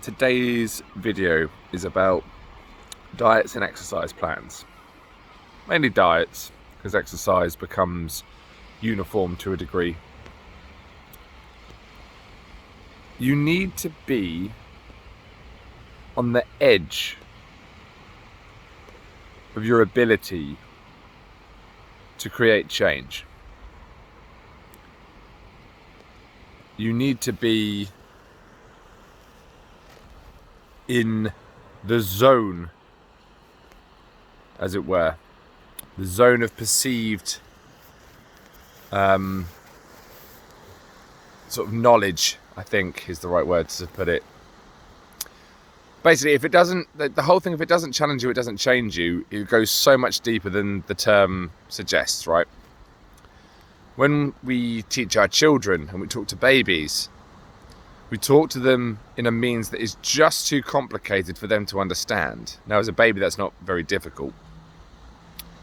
Today's video is about diets and exercise plans. Mainly diets, because exercise becomes uniform to a degree. You need to be on the edge of your ability to create change. You need to be in the zone, as it were, the zone of perceived sort of knowledge, I think is the right word to put it. Basically, if it doesn't, the whole thing, if it doesn't challenge you, it doesn't change you, it goes so much deeper than the term suggests, right? When we teach our children and we talk to babies, we talk to them in a means that is just too complicated for them to understand. Now, as a baby, that's not very difficult.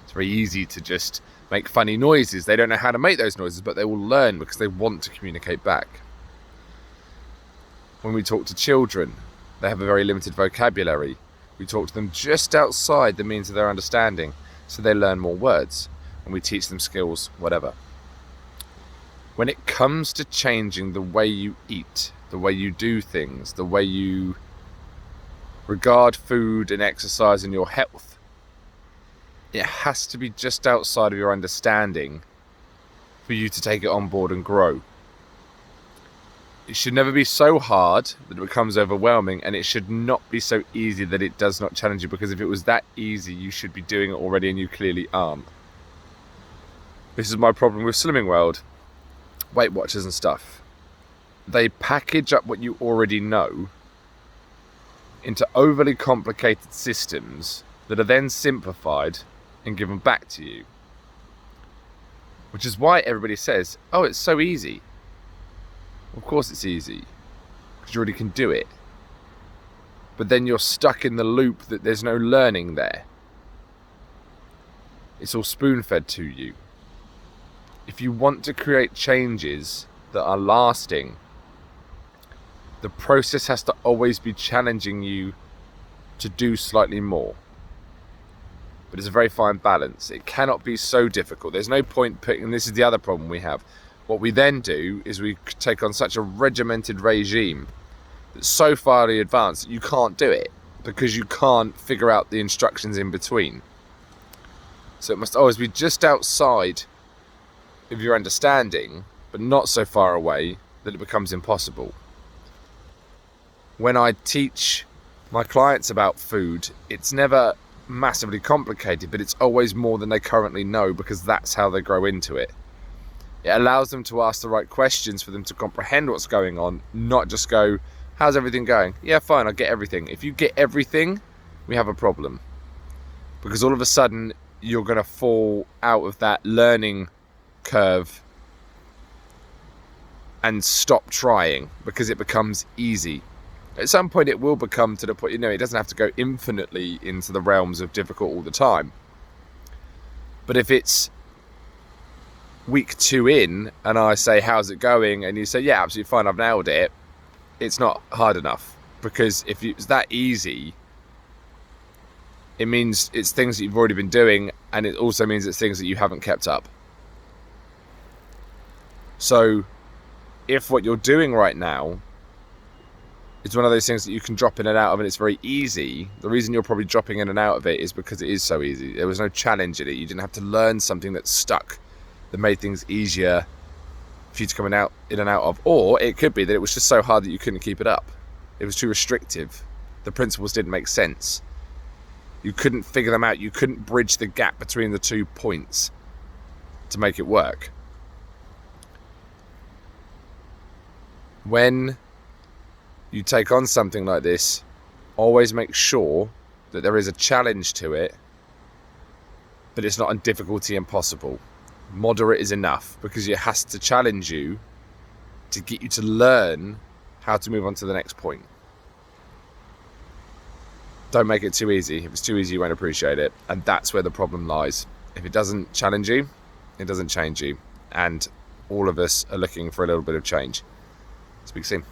It's very easy to just make funny noises. They don't know how to make those noises, but they will learn because they want to communicate back. When we talk to children, they have a very limited vocabulary. We talk to them just outside the means of their understanding, so they learn more words, and we teach them skills, whatever. When it comes to changing the way you eat, the way you do things, the way you regard food and exercise and your health, it has to be just outside of your understanding for you to take it on board and grow. It should never be so hard that it becomes overwhelming, and it should not be so easy that it does not challenge you, because if it was that easy, you should be doing it already, and you clearly aren't. This is my problem with Slimming World, Weight Watchers and stuff. They package up what you already know into overly complicated systems that are then simplified and given back to you. Which is why everybody says, oh, it's so easy. Of course it's easy, because you already can do it. But then you're stuck in the loop that there's no learning there. It's all spoon-fed to you. If you want to create changes that are lasting, the process has to always be challenging you to do slightly more. But it's a very fine balance. It cannot be so difficult. There's no point putting, and this is the other problem we have. What we then do is we take on such a regimented regime that's so far advanced that you can't do it, because you can't figure out the instructions in between. So it must always be just outside of your understanding, but not so far away that it becomes impossible. When I teach my clients about food, it's never massively complicated, but it's always more than they currently know, because that's how they grow into it. It allows them to ask the right questions for them to comprehend what's going on, not just go, how's everything going? Yeah, fine, I get everything. If you get everything, we have a problem. Because all of a sudden, you're going to fall out of that learning curve and stop trying, because it becomes easy. At some point, it will become to the point, it doesn't have to go infinitely into the realms of difficult all the time. But if it's week 2 in, and I say, how's it going? And you say, yeah, absolutely fine, I've nailed it. It's not hard enough, because if it's that easy, it means it's things that you've already been doing, and it also means it's things that you haven't kept up. So if what you're doing right now is one of those things that you can drop in and out of, and it's very easy, the reason you're probably dropping in and out of it is because it is so easy. There was no challenge in it. You didn't have to learn something that stuck, that made things easier for you to come in and out of. Or it could be that it was just so hard that you couldn't keep it up. It was too restrictive. The principles didn't make sense. You couldn't figure them out. You couldn't bridge the gap between the 2 points to make it work. When you take on something like this, always make sure that there is a challenge to it, but it's not a difficulty impossible. Moderate is enough, because it has to challenge you to get you to learn how to move on to the next point. Don't make it too easy. If it's too easy, you won't appreciate it. And that's where the problem lies. If it doesn't challenge you, it doesn't change you. And all of us are looking for a little bit of change. Speak soon.